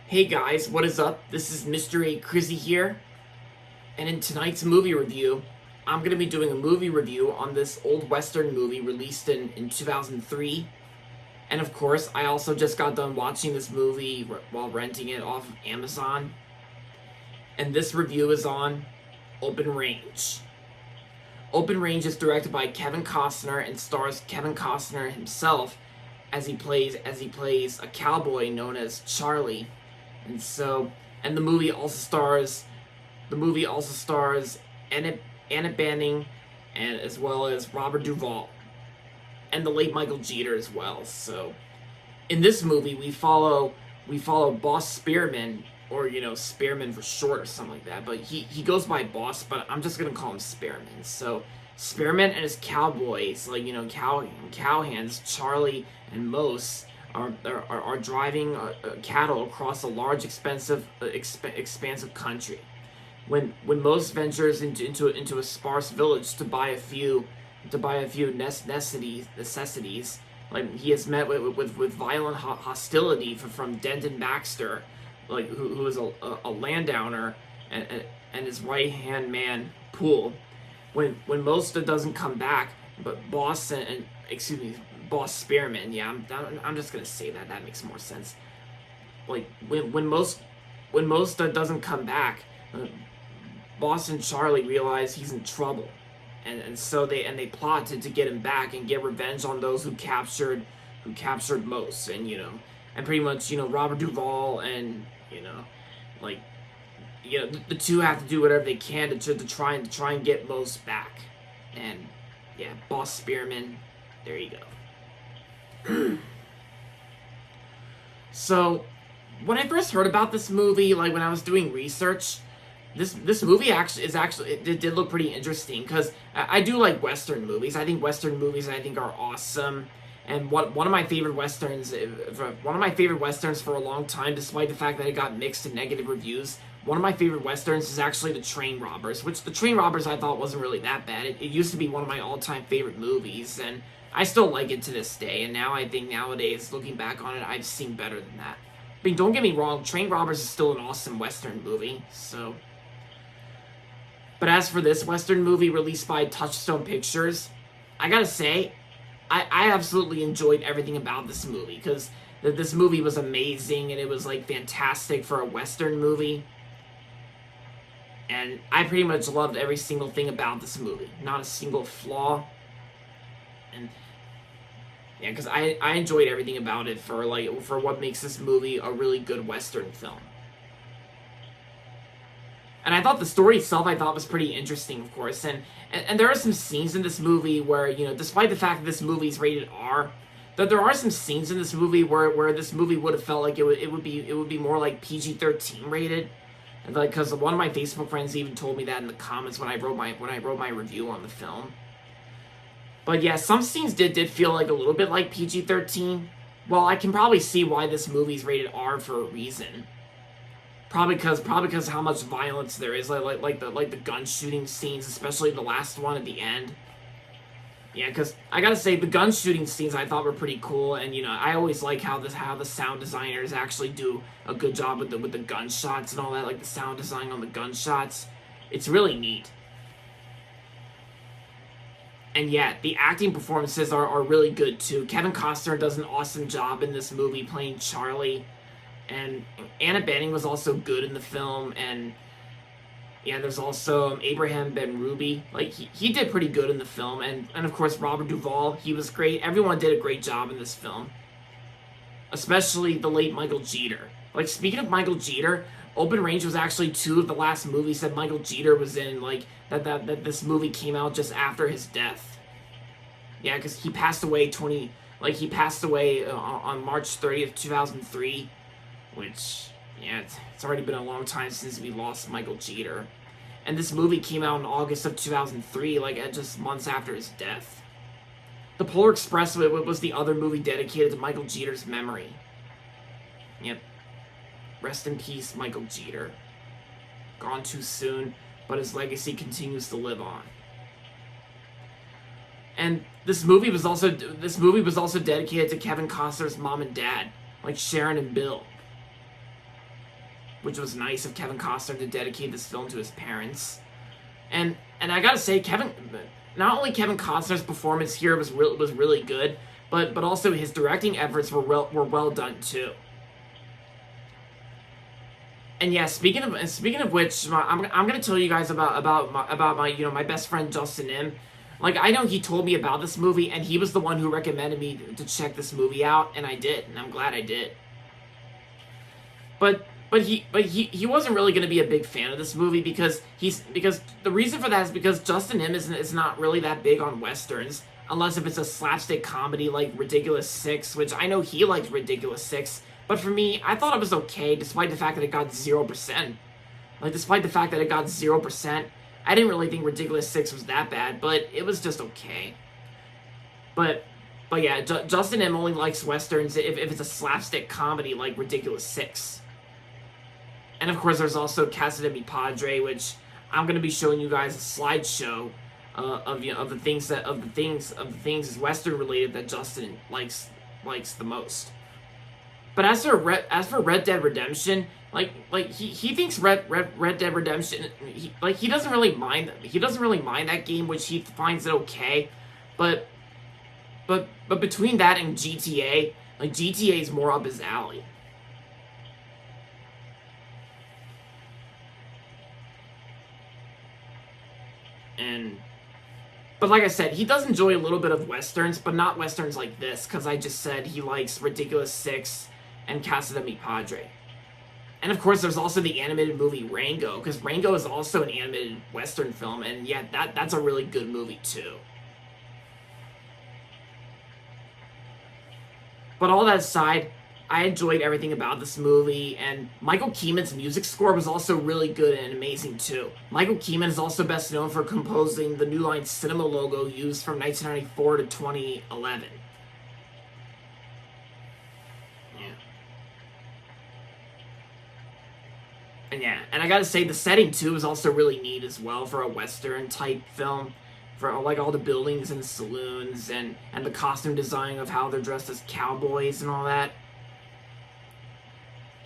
Hey guys, what is up? This is Mr. A. Crizzy here, and in tonight's movie review, I'm going to be doing a movie review on this old Western movie released in 2003. And of course, I also just got done watching this movie while renting it off of Amazon. And this review is on Open Range. Open Range is directed by Kevin Costner and stars Kevin Costner himself as he plays a cowboy known as Charlie. And the movie also stars Annette Bening, and as well as Robert Duvall and the late Michael Jeter as well. So in this movie we follow Boss Spearman, or Spearman for short or something like that, but he goes by Boss, but I'm just gonna call him Spearman. So Spearman and his cowboys, cowhands Charlie and Mose, are driving cattle across a large, expansive country. When Mose ventures into a sparse village to buy a few necessities, like he is met with violent hostility from Denton Baxter, like who is a landowner, and his right hand man Poole. When Mose doesn't come back, but Boss Spearman. Yeah, I'm just gonna say that. That makes more sense. Like when most doesn't come back, Boss and Charlie realize he's in trouble, and so they plot to get him back and get revenge on those who captured Mose, and pretty much Robert Duvall and the two have to do whatever they can to try and get Mose back, and yeah, Boss Spearman. There you go. So, when I first heard about this movie, like when I was doing research, this movie it did look pretty interesting, because I do like Western movies. I think Western movies are awesome, and one of my favorite Westerns for a long time, despite the fact that it got mixed and negative reviews. One of my favorite Westerns is actually The Train Robbers, which The Train Robbers I thought wasn't really that bad. It used to be one of my all-time favorite movies, and I still like it to this day, and now I think nowadays, looking back on it, I've seen better than that. I mean, don't get me wrong, Train Robbers is still an awesome Western movie, so... But as for this Western movie released by Touchstone Pictures, I gotta say, I absolutely enjoyed everything about this movie, because this movie was amazing, and it was, like, fantastic for a Western movie. And I pretty much loved every single thing about this movie. Not a single flaw. And yeah, because I enjoyed everything about it for what makes this movie a really good Western film. And I thought the story itself was pretty interesting, of course. And there are some scenes in this movie where, despite the fact that this movie's rated R, that there are some scenes in this movie where this movie would have felt like it would be more like PG-13 rated. And because one of my Facebook friends even told me that in the comments when I wrote my review on the film. But yeah, some scenes did feel like a little bit like PG-13. Well, I can probably see why this movie's rated R for a reason. Probably because how much violence there is, like the gun shooting scenes, especially the last one at the end. Yeah, because I gotta say, the gun shooting scenes I thought were pretty cool, and I always like how the sound designers actually do a good job with the gunshots and all that, like the sound design on the gunshots. It's really neat. And yeah, the acting performances are really good too. Kevin Costner does an awesome job in this movie playing Charlie, and Annette Bening was also good in the film, and yeah, there's also Abraham Benrubi. Like, he did pretty good in the film, and of course Robert Duvall, he was great. Everyone did a great job in this film. Especially the late Michael Jeter. Like, speaking of Michael Jeter, Open Range was actually two of the last movies that Michael Jeter was in, like, that this movie came out just after his death. Yeah, because he passed away on March 30th, 2003, which, yeah, it's already been a long time since we lost Michael Jeter. And this movie came out in August of 2003, like, just months after his death. The Polar Express was the other movie dedicated to Michael Jeter's memory. Yep. Rest in peace, Michael Jeter. Gone too soon, but his legacy continues to live on. And this movie was also dedicated to Kevin Costner's mom and dad, like Sharon and Bill. which was nice of Kevin Costner to dedicate this film to his parents. And I gotta say, not only Kevin Costner's performance here was really good, but also his directing efforts were well done too. And yeah, speaking of which, I'm gonna tell you guys about my my best friend Justin Im. Like, I know he told me about this movie, and he was the one who recommended me to check this movie out, and I did, and I'm glad I did. But he wasn't really going to be a big fan of this movie because the reason for that is because Justin Im is not really that big on westerns, unless if it's a slapstick comedy like Ridiculous Six, which I know he liked Ridiculous Six, but for me, I thought it was okay despite the fact that it got 0%. Like, despite the fact that it got 0%, I didn't really think Ridiculous Six was that bad, but it was just okay. But yeah, Justin Im only likes westerns if it's a slapstick comedy like Ridiculous Six. And of course, there's also Casa de Mi Padre, which I'm gonna be showing you guys a slideshow of the things Western related that Justin likes the most. But as for Red Dead Redemption, like he thinks Red Dead Redemption, he doesn't really mind that game, which he finds it okay, but between that and GTA, like GTA is more up his alley. But like I said, he does enjoy a little bit of westerns, but not westerns like this, because I just said he likes Ridiculous Six and Casa de Mi Padre. And of course, there's also the animated movie Rango, because Rango is also an animated western film, and yeah, that's a really good movie too. But all that aside, I enjoyed everything about this movie, and Michael Keeman's music score was also really good and amazing too. Michael Keeman is also best known for composing the New Line Cinema logo used from 1994 to 2011. And I gotta say, the setting too is also really neat as well for a western type film. For like all the buildings and saloons and the costume design of how they're dressed as cowboys and all that.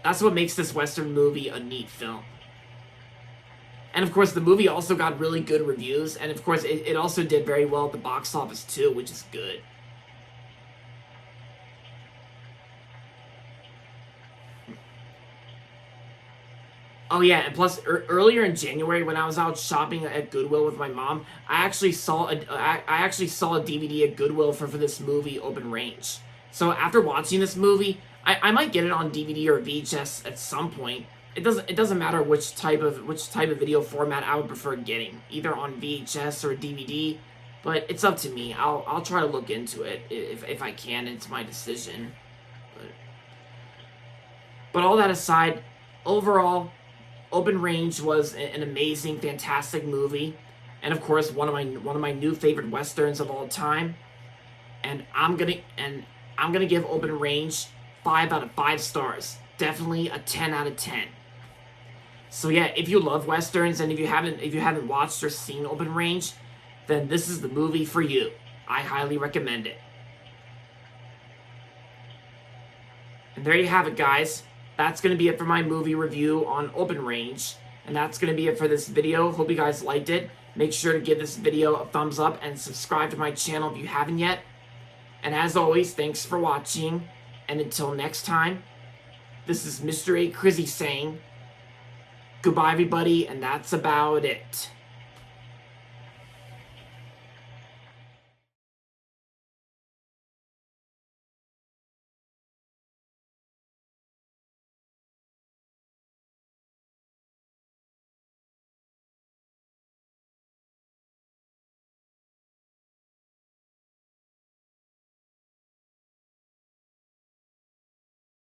That's what makes this western movie a neat film. And of course, the movie also got really good reviews, and of course, it also did very well at the box office too, which is good. Oh yeah, and plus earlier in January when I was out shopping at Goodwill with my mom, I actually saw a DVD at Goodwill for this movie, Open Range. So after watching this movie, I might get it on DVD or VHS at some point. It doesn't matter which type of video format I would prefer getting, either on VHS or DVD, but it's up to me. I'll try to look into it if I can. It's my decision. But all that aside, overall, Open Range was an amazing, fantastic movie, and of course one of my new favorite westerns of all time. And I'm gonna give Open Range 5 out of 5 stars. Definitely a 10 out of 10. So yeah, if you love westerns and if you haven't watched or seen Open Range, then this is the movie for you. I highly recommend it. And there you have it, guys. That's going to be it for my movie review on Open Range. And that's going to be it for this video. Hope you guys liked it. Make sure to give this video a thumbs up and subscribe to my channel if you haven't yet. And as always, thanks for watching. And until next time, this is Mr. A. Crizzy saying, goodbye everybody, and that's about it.